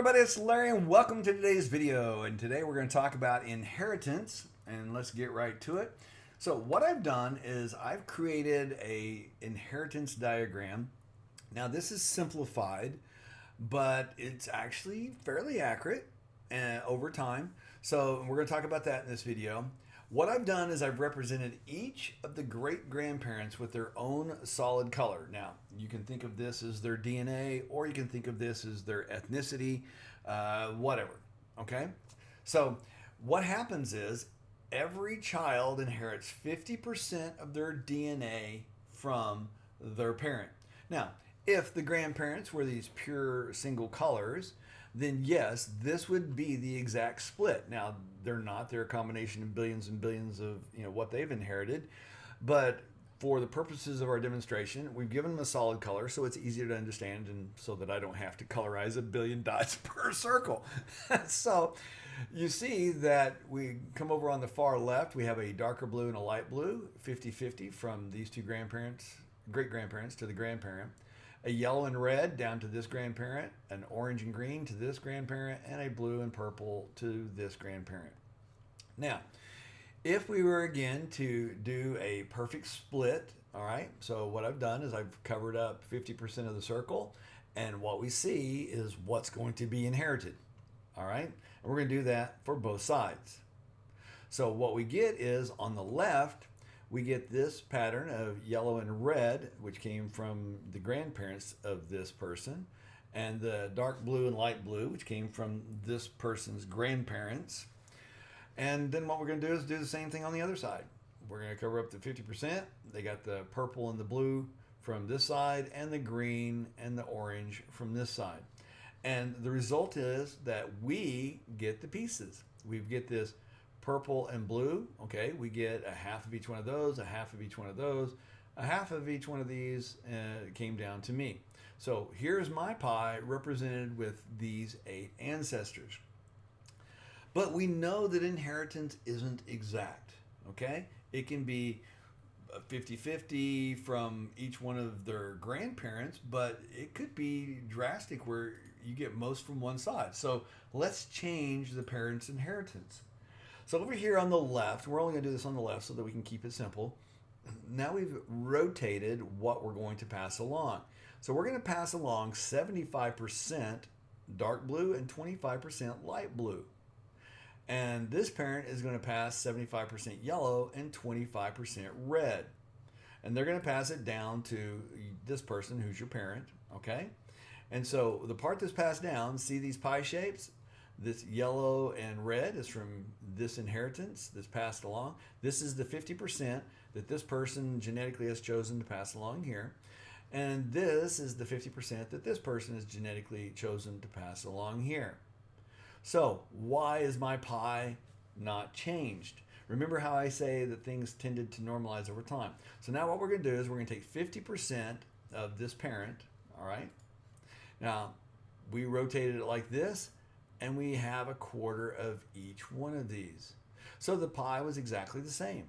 everybody, it's Larry and welcome to today's video. And today we're going to talk about inheritance, and let's get right to it. So what I've done is I've created a inheritance diagram. Now this is simplified, but it's actually fairly accurate over time. So we're going to talk about that in this video. What I've done is I've represented each of the great-grandparents with their own solid color. Now, you can think of this as their DNA, or you can think of this as their ethnicity, whatever, okay? So what happens is every child inherits 50% of their DNA from their parent. Now, if the grandparents were these pure single colors, then yes, this would be the exact split. Now, they're not. They're a combination of billions and billions of what they've inherited. But for the purposes of our demonstration, we've given them a solid color so it's easier to understand and so that I don't have to colorize a billion dots per circle. So you see that we come over on the far left, we have a darker blue and a light blue, 50-50 from these two grandparents, great-grandparents to the grandparent. A yellow and red down to this grandparent, an orange and green to this grandparent, and a blue and purple to this grandparent. Now, if we were again to do a perfect split, all right, so what I've done is I've covered up 50% of the circle, and what we see is what's going to be inherited, all right? And we're going to do that for both sides. So what we get is on the left, we get this pattern of yellow and red, which came from the grandparents of this person, and the dark blue and light blue, which came from this person's grandparents. And then what we're going to do is do the same thing on the other side. We're going to cover up the 50%. They got the purple and the blue from this side, and the green and the orange from this side. And the result is that we get the pieces. We get this purple and blue, okay, we get a half of each one of those, a half of each one of those, a half of each one of these came down to me. So here's my pie represented with these 8 ancestors. But we know that inheritance isn't exact, okay? It can be 50-50 from each one of their grandparents, but it could be drastic where you get most from one side. So let's change the parents' inheritance. So over here on the left, we're only going to do this on the left so that we can keep it simple. Now we've rotated what we're going to pass along. So we're going to pass along 75% dark blue and 25% light blue. And this parent is going to pass 75% yellow and 25% red. And they're going to pass it down to this person who's your parent, okay? And so the part that's passed down, see these pie shapes? This yellow and red is from this inheritance that's passed along. This is the 50% that this person genetically has chosen to pass along here. And this is the 50% that this person has genetically chosen to pass along here. So why is my pie not changed? Remember how I say that things tended to normalize over time. So now what we're going to do is we're going to take 50% of this parent, all right? Now, we rotated it like this, and we have a quarter of each one of these. So the pie was exactly the same.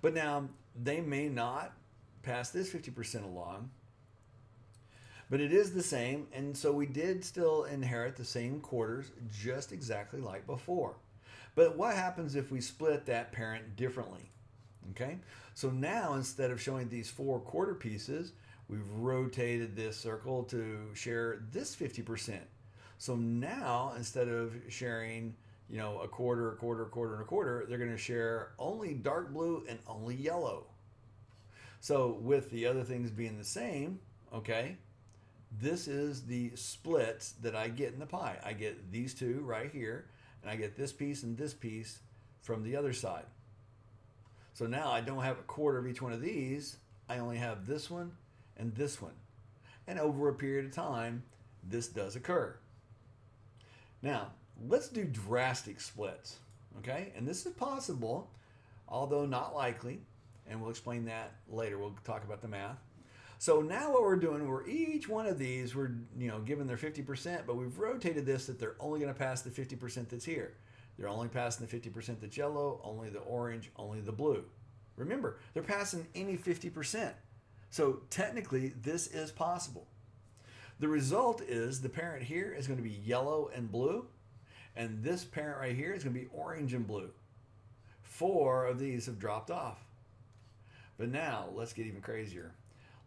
But now, they may not pass this 50% along, but it is the same, and so we did still inherit the same quarters just exactly like before. But what happens if we split that parent differently? Okay, so now instead of showing these 4 quarter pieces, we've rotated this circle to share this 50%. So now, instead of sharing, a quarter, a quarter, a quarter, and a quarter, they're going to share only dark blue and only yellow. So with the other things being the same, okay, this is the splits that I get in the pie. I get these two right here, and I get this piece and this piece from the other side. So now I don't have a quarter of each one of these. I only have this one and this one. And over a period of time, this does occur. Now, let's do drastic splits, okay? And this is possible, although not likely, and we'll explain that later. We'll talk about the math. So now what we're doing, each one of these, we're given their 50%, but we've rotated this that they're only going to pass the 50% that's here. They're only passing the 50% that's yellow, only the orange, only the blue. Remember, they're passing any 50%. So technically, this is possible. The result is the parent here is going to be yellow and blue, and this parent right here is going to be orange and blue. 4 of these have dropped off. But now let's get even crazier.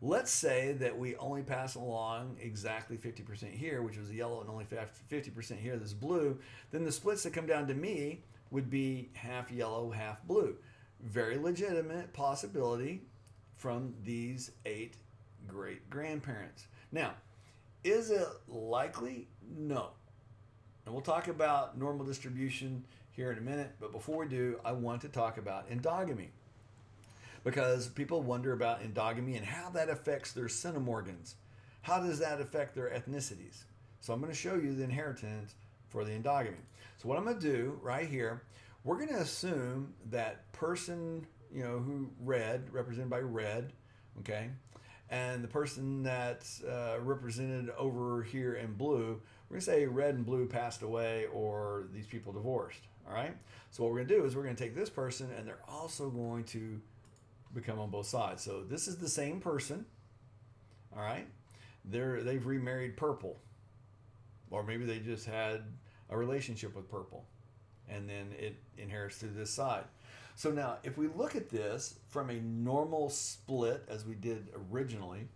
Let's say that we only pass along exactly 50% here, which was the yellow, and only 50% here, this blue. Then the splits that come down to me would be half yellow, half blue. Very legitimate possibility from these 8 great grandparents. Now, is it likely? No. And we'll talk about normal distribution here in a minute, but before we do, I want to talk about endogamy. Because people wonder about endogamy and how that affects their centimorgans. How does that affect their ethnicities? So I'm going to show you the inheritance for the endogamy. So what I'm going to do right here, we're going to assume that person, who red, represented by red, okay, and the person that's represented over here in blue, we're going to say red and blue passed away or these people divorced, all right? So what we're going to do is we're going to take this person and they're also going to become on both sides. So this is the same person, all right? They've remarried purple, or maybe they just had a relationship with purple, and then it inherits through this side. So now, if we look at this from a normal split, as we did originally,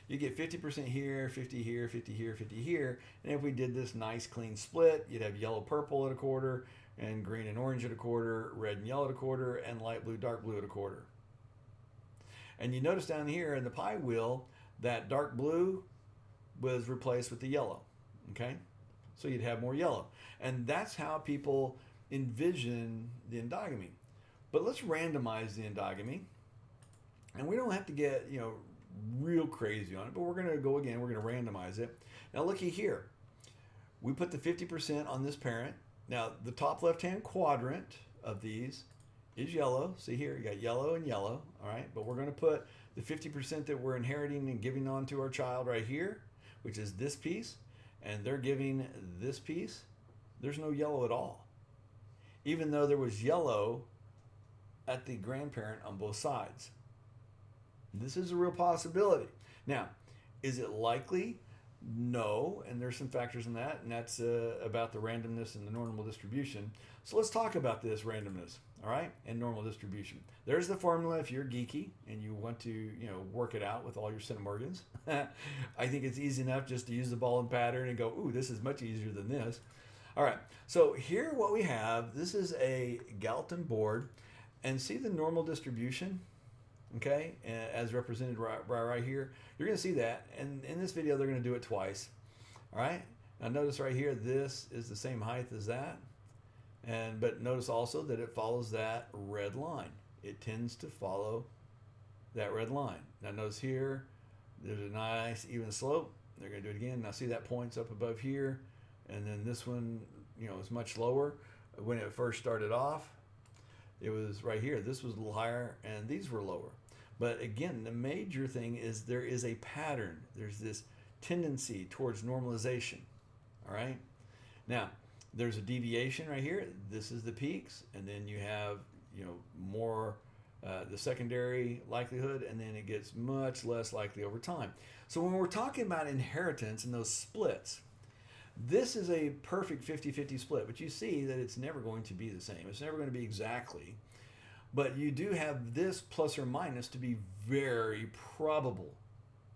you get 50% here, 50 here, 50 here, 50 here, and if we did this nice clean split, you'd have yellow, purple at a quarter, and green and orange at a quarter, red and yellow at a quarter, and light blue, dark blue at a quarter. And you notice down here in the pie wheel that dark blue was replaced with the yellow, okay? So you'd have more yellow. And that's how people envision the endogamy. But let's randomize the endogamy. And we don't have to get, real crazy on it, but we're going to go again, we're going to randomize it. Now looky here. We put the 50% on this parent. Now the top left-hand quadrant of these is yellow. See here, you got yellow and yellow, all right? But we're going to put the 50% that we're inheriting and giving on to our child right here, which is this piece, and they're giving this piece. There's no yellow at all, even though there was yellow at the grandparent on both sides. This is a real possibility. Now, is it likely? No, and there's some factors in that, and that's about the randomness and the normal distribution. So let's talk about this randomness, all right, and normal distribution. There's the formula if you're geeky and you want to, work it out with all your centimorgans. I think it's easy enough just to use the ball and pattern and go, ooh, this is much easier than this. All right, so here what we have, this is a Galton board, and see the normal distribution, okay, as represented right here. You're going to see that, and in this video they're going to do it twice. All right, now notice right here, this is the same height as that, but notice also that it follows that red line. It tends to follow that red line. Now notice here, there's a nice even slope. They're going to do it again. Now see that points up above here, and then this one, is much lower. When it first started off, it was right here. This was a little higher, and these were lower. But again, the major thing is there is a pattern. There's this tendency towards normalization. All right. Now, there's a deviation right here. This is the peaks, and then you have, more the secondary likelihood, and then it gets much less likely over time. So when we're talking about inheritance and those splits, this is a perfect 50-50 split, but you see that it's never going to be the same. It's never going to be exactly. But you do have this plus or minus to be very probable,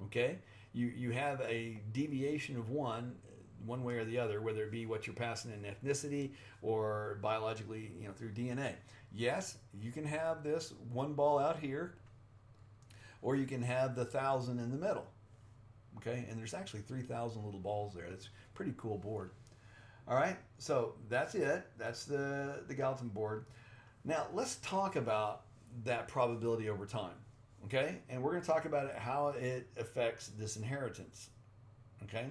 okay? You have a deviation of one way or the other, whether it be what you're passing in ethnicity or biologically, through DNA. Yes, you can have this one ball out here, or you can have the 1,000 in the middle, okay? And there's actually 3,000 little balls there. That's a pretty cool board. All right, so that's it. That's the Galton board. Now, let's talk about that probability over time, okay? And we're going to talk about how it affects this inheritance, okay?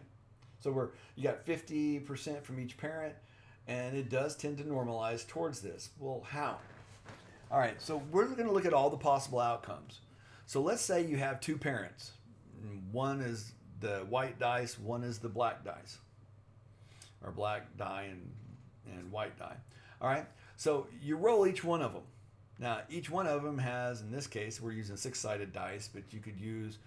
So you got 50% from each parent, and it does tend to normalize towards this. Well, how? All right, so we're going to look at all the possible outcomes. So let's say you have 2 parents. One is the white dice, one is the black dice, or black die and white die. All right, so you roll each one of them. Now, each one of them has, in this case, we're using 6-sided dice, but you could use,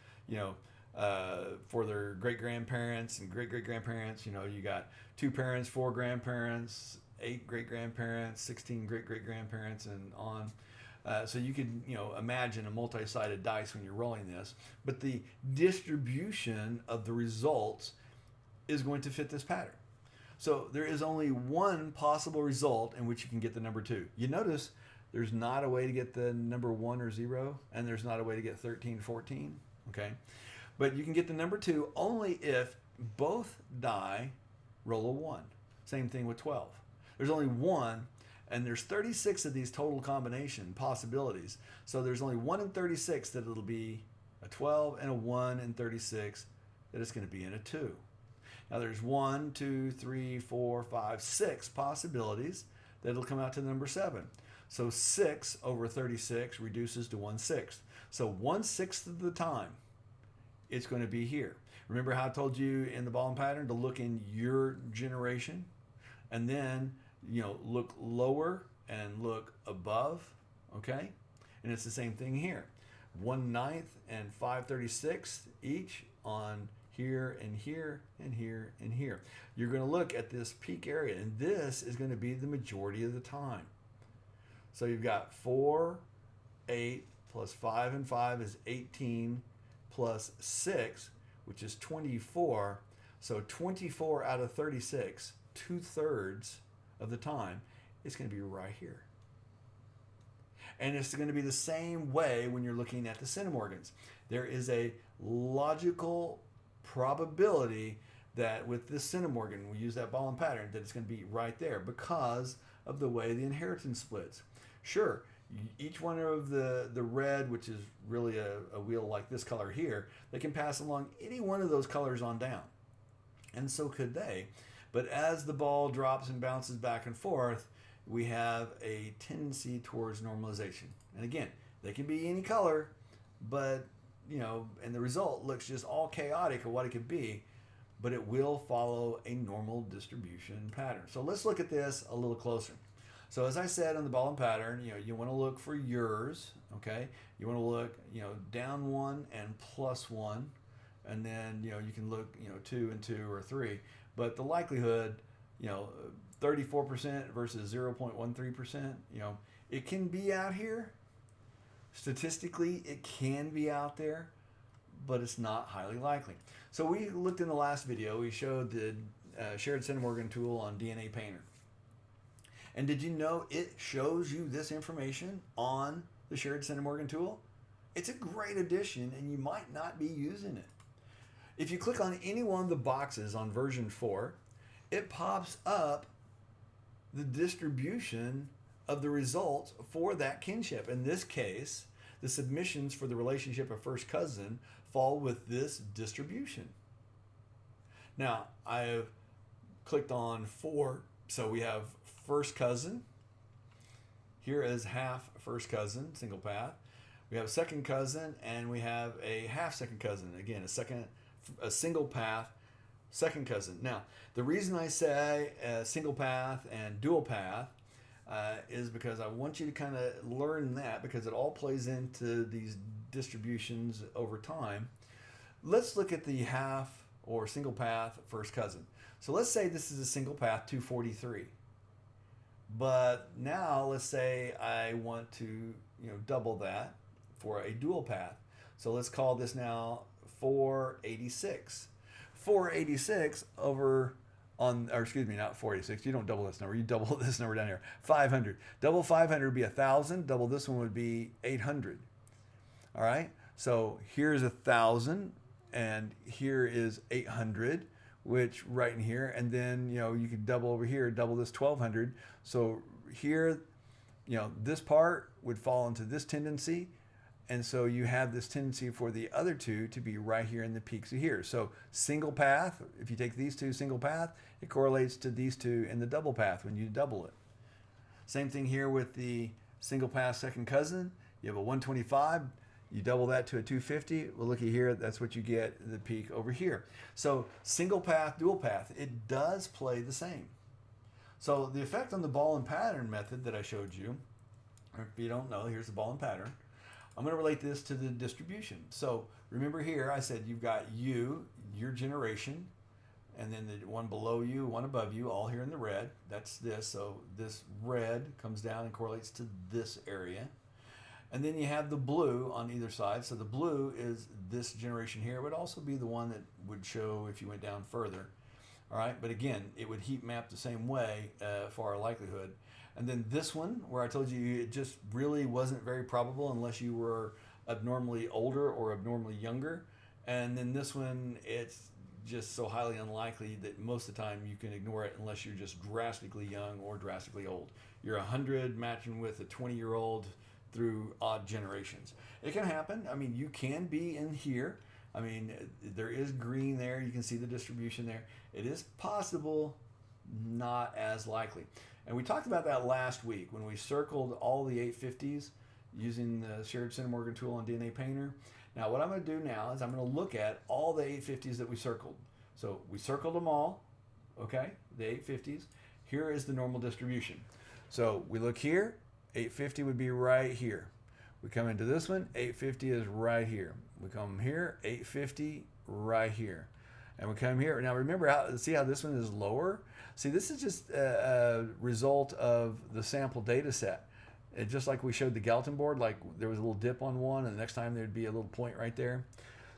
for their great grandparents and great great grandparents. You know, you got 2 parents, 4 grandparents, 8 great grandparents, 16 great great grandparents, and on. So you could, you know, imagine a multi-sided dice when you're rolling this, but the distribution of the results is going to fit this pattern. So there is only one possible result in which you can get the number 2. You notice there's not a way to get the number 1 or 0, and there's not a way to get 13, 14, okay? But you can get the number 2 only if both die roll a 1. Same thing with 12. There's only one, and there's 36 of these total combination possibilities. So there's only 1 in 36 that it'll be a 12, and a 1 in 36 that it's going to be in a 2. Now there's 1, 2, 3, 4, 5, 6 possibilities that it'll come out to the number 7. So 6 over 36 reduces to 1/6. So 1/6 of the time, it's going to be here. Remember how I told you in the ball and pattern to look in your generation, and then, you know, look lower and look above, okay? And it's the same thing here. 1/9 and 5/36 each on here and here and here and here. You're going to look at this peak area, and this is going to be the majority of the time. So you've got 4, 8 plus 5 and 5 is 18 plus 6, which is 24. So 24 out of 36, 2/3 of the time, it's going to be right here. And it's going to be the same way when you're looking at the centimorgans. There is a logical probability that with this centimorgan, we use that ball and pattern, that it's going to be right there because of the way the inheritance splits. Sure, each one of the red, which is really a wheel like this color here, they can pass along any one of those colors on down. And so could they. But as the ball drops and bounces back and forth, we have a tendency towards normalization. And again, they can be any color, but, you know, and the result looks just all chaotic of what it could be, but it will follow a normal distribution pattern. So let's look at this a little closer. So as I said on the ball and pattern, you know, you want to look for yours, okay? You want to look, you know, down 1 and plus 1, and then, you know, you can look, you know, 2 and 2 or 3. But the likelihood, you know, 34% versus 0.13%, you know, it can be out here. Statistically, it can be out there, but it's not highly likely. So we looked in the last video, we showed the shared centimorgan tool on DNA Painter. And did you know it shows you this information on the shared centimorgan tool? It's a great addition, and you might not be using it. If you click on any one of the boxes on version 4, it pops up the distribution of the results for that kinship. In this case, the submissions for the relationship of first cousin fall with this distribution. Now, I have clicked on 4, so we have first cousin. Here is half first cousin, single path. We have second cousin, and we have a half second cousin. Again, a single path second cousin. Now, the reason I say single path and dual path is because I want you to kind of learn that, because it all plays into these distributions over time. Let's look at the half or single path first cousin. So let's say this is a single path 243. But now let's say I want to, you know, double that for a dual path. So let's call this now 486. 486 over on, or excuse me, not 486. You don't double this number. You double this number down here. 500. Double 500 would be 1,000. Double this one would be 800. All right. So here's 1,000, and here is 800, which right in here, and then, you know, you could double over here, double this 1,200. So here, you know, this part would fall into this tendency. And so you have this tendency for the other two to be right here in the peaks of here. So single path, if you take these two single path, it correlates to these two in the double path when you double it. Same thing here with the single path second cousin. You have a 125, you double that to a 250. Well, looky here, that's what you get, the peak over here. So single path, dual path, it does play the same. So the effect on the ball and pattern method that I showed you, or if you don't know, here's the ball and pattern. I'm going to relate this to the distribution. So remember here, I said you've got you, your generation, and then the one below you, one above you, all here in the red. That's this. So this red comes down and correlates to this area. And then you have the blue on either side. So the blue is this generation here. It would also be the one that would show if you went down further. All right, but again, it would heat map the same way for our likelihood. And then this one, where I told you it just really wasn't very probable unless you were abnormally older or abnormally younger. And then this one, it's just so highly unlikely that most of the time you can ignore it unless you're just drastically young or drastically old. You're 100 matching with a 20-year-old through odd generations. It can happen. I mean, you can be in here. I mean, there is green there. You can see the distribution there. It is possible, not as likely. And we talked about that last week when we circled all the 850s using the shared centimorgan tool on DNA Painter. Now, what I'm going to do now is I'm going to look at all the 850s that we circled. So we circled them all, okay, the 850s. Here is the normal distribution. So we look here, 850 would be right here. We come into this one, 850 is right here. We come here, 850 right here. And we come here. Now remember, see how this one is lower? See, this is just a result of the sample data set. It, just like we showed the Galton board, like there was a little dip on one, and the next time there'd be a little point right there.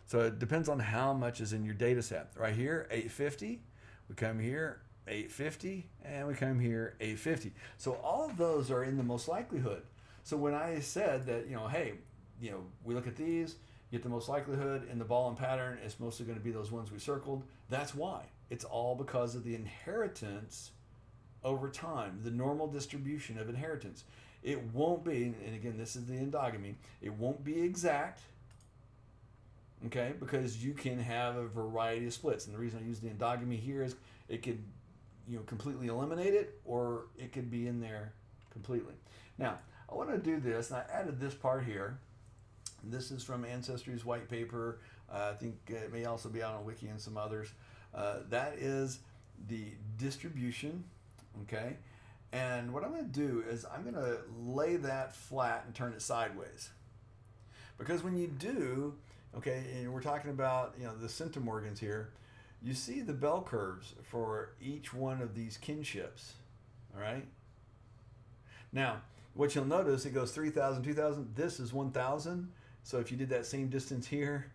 So it depends on how much is in your data set. Right here, 850. We come here, 850, and we come here, 850. So all of those are in the most likelihood. So when I said that, hey, we look at these, get the most likelihood in the ball and pattern, it's mostly going to be those ones we circled. That's why. It's all because of the inheritance over time, the normal distribution of inheritance. It won't be, and again, this is the endogamy, it won't be exact, okay, because you can have a variety of splits. And the reason I use the endogamy here is it could, completely eliminate it, or it could be in there completely. Now, I want to do this, and I added this part here. This is from Ancestry's white paper. I think it may also be out on Wiki and some others. That is the distribution, okay? And what I'm going to do is I'm going to lay that flat and turn it sideways. Because when you do, okay, and we're talking about, the centimorgans here, you see the bell curves for each one of these kinships, all right? Now, what you'll notice, it goes 3,000, 2,000. This is 1,000. So if you did that same distance here,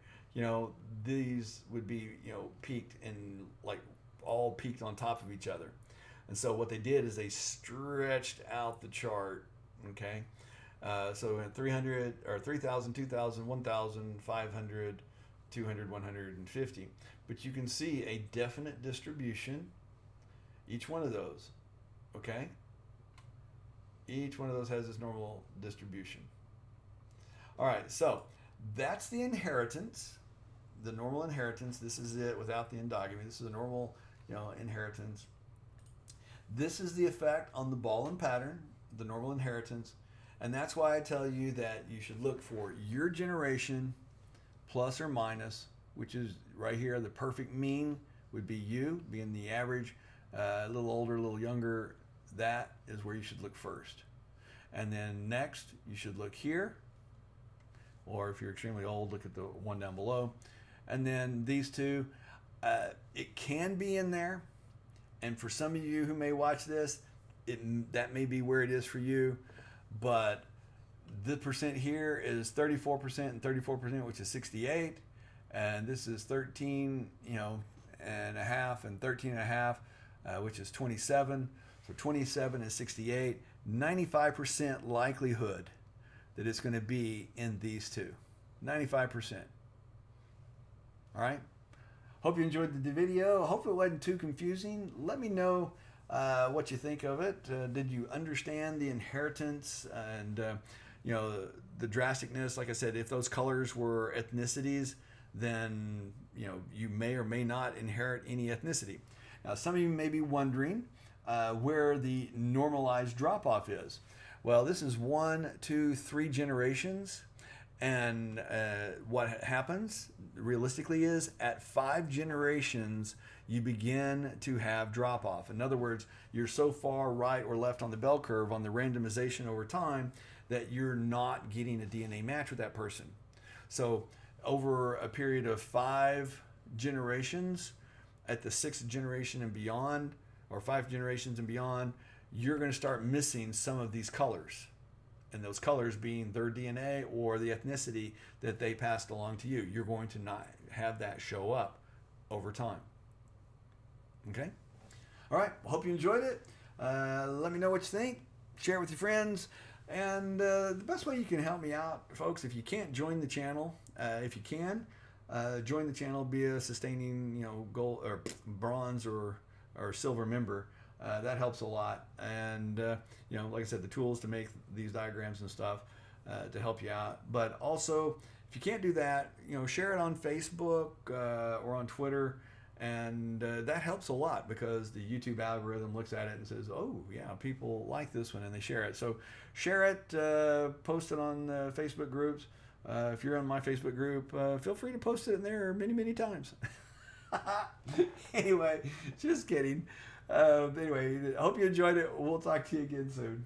these would be, peaked and like all peaked on top of each other. And so what they did is they stretched out the chart, okay? So at 300 or 3,000, 2,000, 1,000, 500, 200, 150. But you can see a definite distribution, each one of those, okay? Each one of those has this normal distribution. All right, so that's the inheritance, the normal inheritance. This is it without the endogamy. This is a normal, inheritance. This is the effect on the ball and pattern, the normal inheritance. And that's why I tell you that you should look for your generation plus or minus, which is right here. The perfect mean would be you, being the average, a little older, a little younger. That is where you should look first. And then next, you should look here. Or if you're extremely old, look at the one down below. And then these two, it can be in there. And for some of you who may watch this, that may be where it is for you. But the percent here is 34% and 34%, which is 68. And this is 13, and a half and 13 and a half, which is 27. So 27 is 68. 95% likelihood that it's going to be in these two. 95%. All right. Hope you enjoyed the video. Hope it wasn't too confusing. Let me know what you think of it. Did you understand the inheritance and the drasticness? Like I said, if those colors were ethnicities, then you may or may not inherit any ethnicity. Now, some of you may be wondering where the normalized drop-off is. Well, this is 1, 2, 3 generations. And what happens realistically is at 5 generations, you begin to have drop off. In other words, you're so far right or left on the bell curve on the randomization over time that you're not getting a DNA match with that person. So over a period of 5 generations, at the 6th generation and beyond, or 5 generations and beyond, you're going to start missing some of these colors. And those colors being their DNA or the ethnicity that they passed along to you. You're going to not have that show up over time. Okay? All right. Well, hope you enjoyed it. Let me know what you think. Share it with your friends. And the best way you can help me out, folks, if you can't join the channel, if you can, join the channel, be a sustaining, gold or bronze or silver member. That helps a lot. And, like I said, the tools to make these diagrams and stuff to help you out. But also, if you can't do that, share it on Facebook or on Twitter. And that helps a lot because the YouTube algorithm looks at it and says, oh, yeah, people like this one, and they share it. So share it, post it on Facebook groups. If you're on my Facebook group, feel free to post it in there many, many times. Anyway, just kidding. Anyway, I hope you enjoyed it. We'll talk to you again soon.